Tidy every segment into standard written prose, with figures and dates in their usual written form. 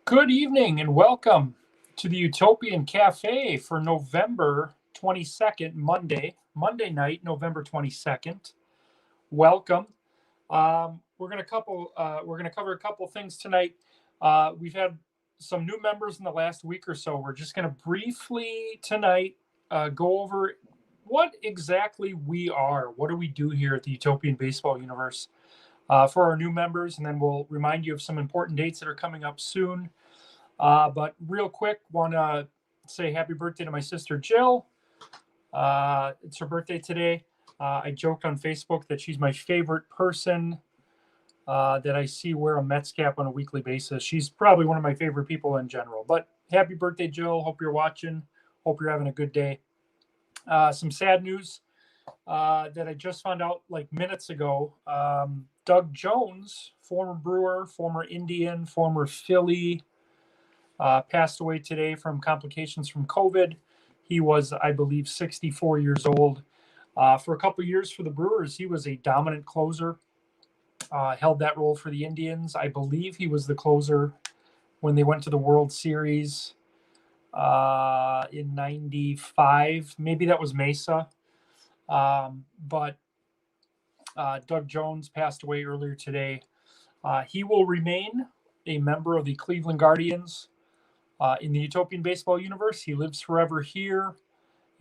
Good evening and welcome to the Utopian Cafe for November 22nd, Monday night, November 22nd. Welcome. We're gonna cover a couple things tonight. We've had some new members in the last week or so. We're just gonna briefly tonight go over what exactly we are. What do we do here at the Utopian Baseball Universe for our new members, and then we'll remind you of some important dates that are coming up soon. But real quick, want to say happy birthday to my sister Jill. It's her birthday today. I joked on Facebook that she's my favorite person that I see wear a Mets cap on a weekly basis. She's probably one of my favorite people in general. But happy birthday, Jill. Hope you're watching. Hope you're having a good day. Some sad news that I just found out like minutes ago. Doug Jones, former Brewer, former Indian, former Philly, passed away today from complications from COVID. He was, I believe, 64 years old. For a couple of years for the Brewers, he was a dominant closer, held that role for the Indians. I believe he was the closer when they went to the World Series in 95. Maybe that was Mesa. But Doug Jones passed away earlier today. He will remain a member of the Cleveland Guardians. In the Utopian Baseball Universe, he lives forever here,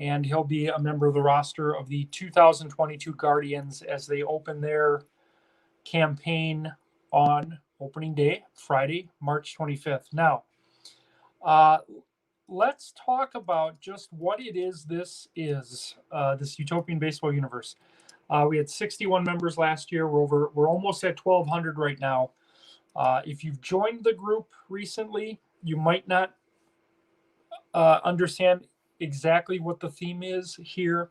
and he'll be a member of the roster of the 2022 Guardians as they open their campaign on opening day, Friday, March 25th. Now, let's talk about just what it is this Utopian Baseball Universe. We had 61 members last year. We're almost at 1,200 right now. If you've joined the group recently, you might not understand exactly what the theme is here.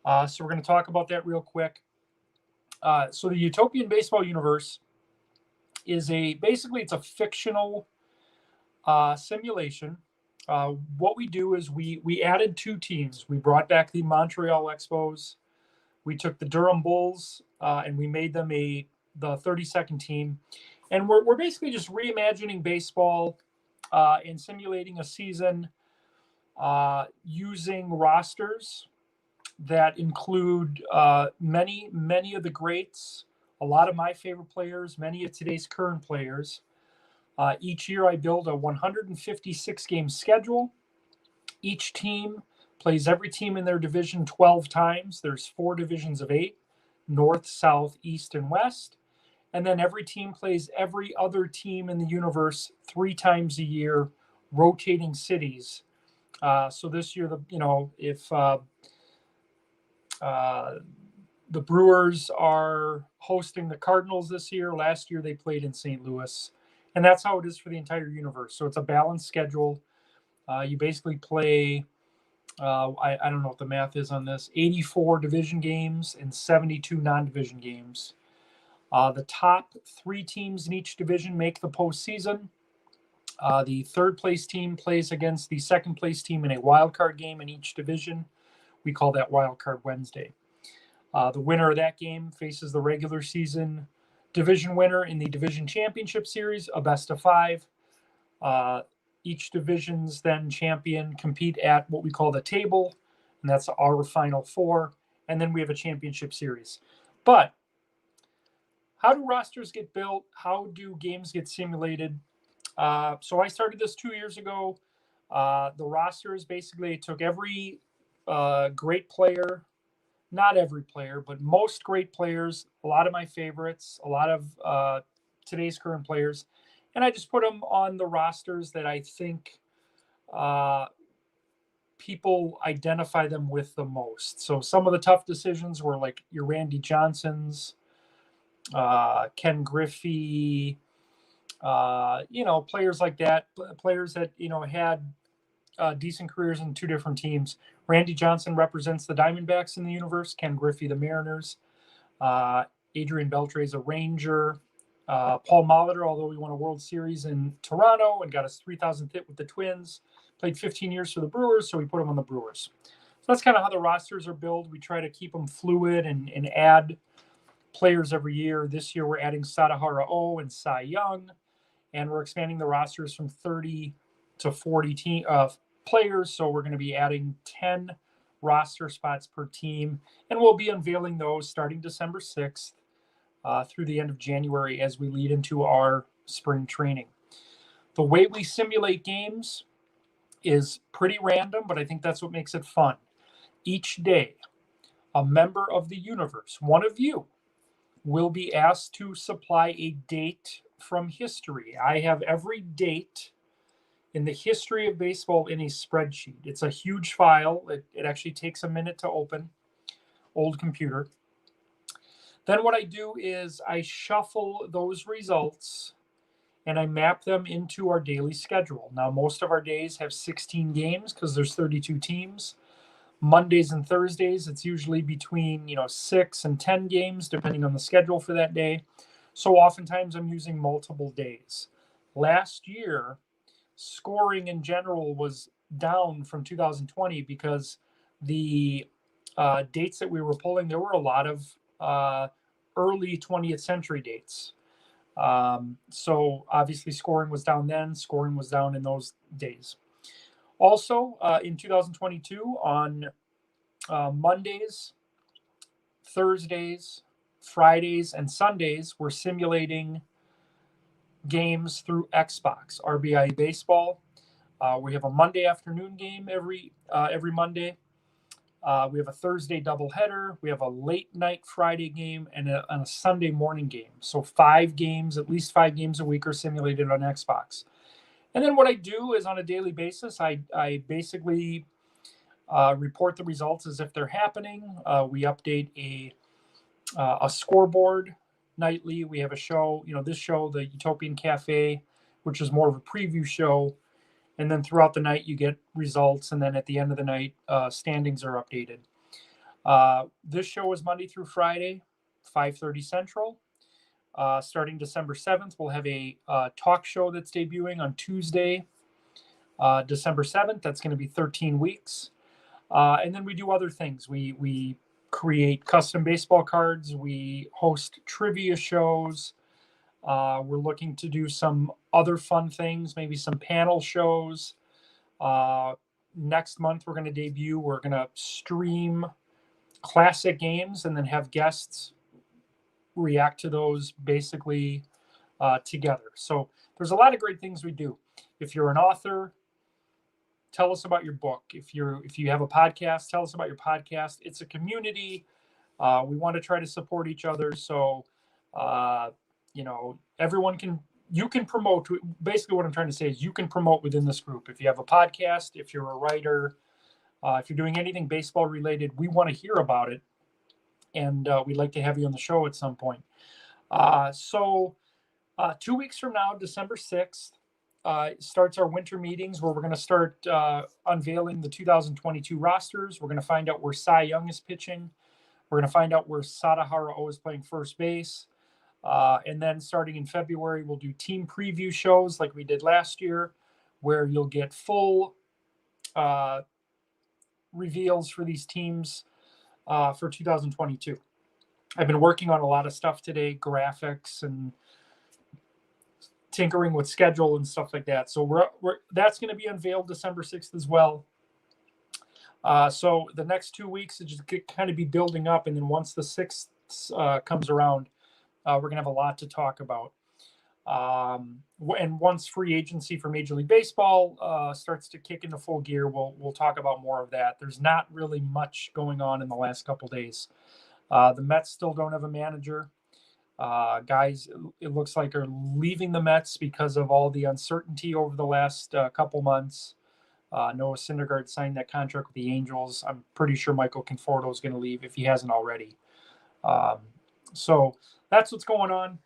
So we're going to talk about that real quick. So the Utopian Baseball Universe is it's a fictional simulation. What we do is we added two teams. We brought back the Montreal Expos. We took the Durham Bulls and we made them the 32nd team. And we're basically just reimagining baseball and simulating a season using rosters that include many of the greats, a lot of my favorite players, many of today's current players. Each year I build a 156 game schedule. Each team plays every team in their division 12 times. There's 4 divisions of 8, North, South, East, and West. And then every team plays every other team in the universe 3 times a year, rotating cities. So this year, if the Brewers are hosting the Cardinals this year, last year they played in St. Louis. And that's how it is for the entire universe. So it's a balanced schedule. You basically play, I don't know what the math is on this, 84 division games and 72 non-division games. The top 3 teams in each division make the postseason. The third place team plays against the second place team in a wild card game in each division. We call that Wild Card Wednesday. The winner of that game faces the regular season division winner in the division championship series, a best of 5. Each division's then champion compete at what we call the table, and that's our final 4. And then we have a championship series. But how do rosters get built? How do games get simulated? So I started this 2 years ago. The rosters basically took every great player, not every player, but most great players, a lot of my favorites, a lot of today's current players, and I just put them on the rosters that I think people identify them with the most. So some of the tough decisions were like your Randy Johnsons, Ken Griffey, players like that, players that, had decent careers in 2 different teams. Randy Johnson represents the Diamondbacks in the universe, Ken Griffey, the Mariners, Adrian Beltre's a Ranger, Paul Molitor, although he won a World Series in Toronto and got his 3,000th hit with the Twins, played 15 years for the Brewers, so we put him on the Brewers. So that's kind of how the rosters are built. We try to keep them fluid and add players every year. This year we're adding Sadahara O and Cy Young. and we're expanding the rosters from 30 to 40 players. So we're going to be adding 10 roster spots per team, and we'll be unveiling those starting December 6th through the end of January as we lead into our spring training. The way we simulate games is pretty random, but I think that's what makes it fun. Each day, a member of the universe, one of you, will be asked to supply a date from history. I have every date in the history of baseball in a spreadsheet. It's a huge file. It actually takes a minute to open. Old computer. Then what I do is I shuffle those results and I map them into our daily schedule. Now, most of our days have 16 games because there's 32 teams. Mondays and Thursdays, it's usually between 6 and 10 games, depending on the schedule for that day. So oftentimes I'm using multiple days. Last year, scoring in general was down from 2020 because the dates that we were pulling, there were a lot of early 20th century dates. So obviously scoring was down then, scoring was down in those days. Also, in 2022, on Mondays, Thursdays, Fridays, and Sundays, we're simulating games through Xbox, RBI Baseball. We have a Monday afternoon game every Monday. We have a Thursday doubleheader. We have a late night Friday game and a Sunday morning game. So 5 games, at least 5 games a week, are simulated on Xbox. And then what I do is on a daily basis, I basically report the results as if they're happening. We update a scoreboard nightly. We have a show, this show, the Utopian Cafe, which is more of a preview show. And then throughout the night, you get results. And then at the end of the night, standings are updated. This show is Monday through Friday, 5:30 Central. Starting December 7th, we'll have a talk show that's debuting on Tuesday, December 7th. That's going to be 13 weeks. And then we do other things. We create custom baseball cards. We host trivia shows. We're looking to do some other fun things, maybe some panel shows. Next month, we're going to debut. We're going to stream classic games and then have guests react to those basically together. So there's a lot of great things we do. If you're an author, tell us about your book. If you have a podcast, tell us about your podcast. It's a community. We want to try to support each other. So, everyone you can promote. Basically what I'm trying to say is you can promote within this group. If you have a podcast, if you're a writer, if you're doing anything baseball related, we want to hear about it. And we'd like to have you on the show at some point. So 2 weeks from now, December 6th, starts our winter meetings where we're going to start unveiling the 2022 rosters. We're going to find out where Cy Young is pitching. We're going to find out where Sadahara O is playing first base. And then starting in February, we'll do team preview shows like we did last year, where you'll get full reveals for these teams for 2022. I've been working on a lot of stuff today, graphics and tinkering with schedule and stuff like that. So that's going to be unveiled December 6th as well. So the next 2 weeks is just kind of be building up. And then once the 6th comes around, we're going to have a lot to talk about. And once free agency for Major League Baseball starts to kick into full gear, we'll talk about more of that. There's not really much going on in the last couple of days. The Mets still don't have a manager. Guys, it looks like are leaving the Mets because of all the uncertainty over the last couple months. Noah Syndergaard signed that contract with the Angels. I'm pretty sure Michael Conforto is going to leave if he hasn't already. So that's what's going on.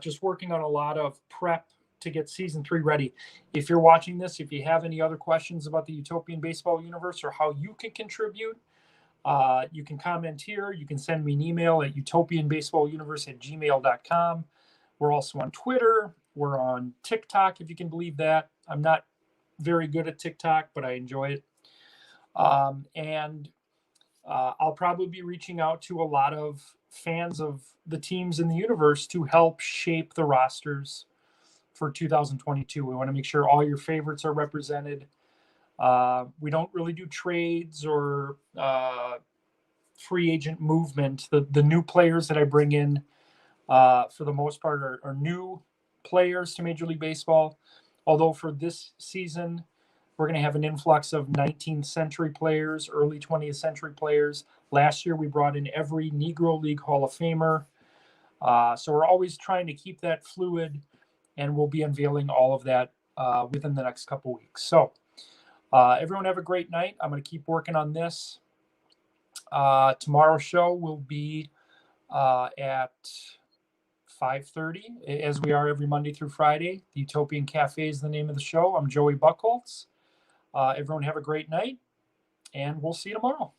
Just working on a lot of prep to get season 3 ready. If you're watching this, if you have any other questions about the Utopian Baseball Universe or how you can contribute, you can comment here. You can send me an email at utopianbaseballuniverse@gmail.com. We're also on Twitter. We're on TikTok, if you can believe that. I'm not very good at TikTok, but I enjoy it. And I'll probably be reaching out to a lot of fans of the teams in the universe to help shape the rosters for 2022. We want to make sure all your favorites are represented. We don't really do trades or free agent movement. The new players that I bring in, for the most part, are new players to Major League Baseball. Although for this season, we're going to have an influx of 19th century players, early 20th century players. Last year, we brought in every Negro League Hall of Famer. So we're always trying to keep that fluid, and we'll be unveiling all of that within the next couple weeks. So everyone have a great night. I'm going to keep working on this. Tomorrow's show will be at 5:30, as we are every Monday through Friday. The Utopian Cafe is the name of the show. I'm Joey Buckholz. Everyone have a great night, and we'll see you tomorrow.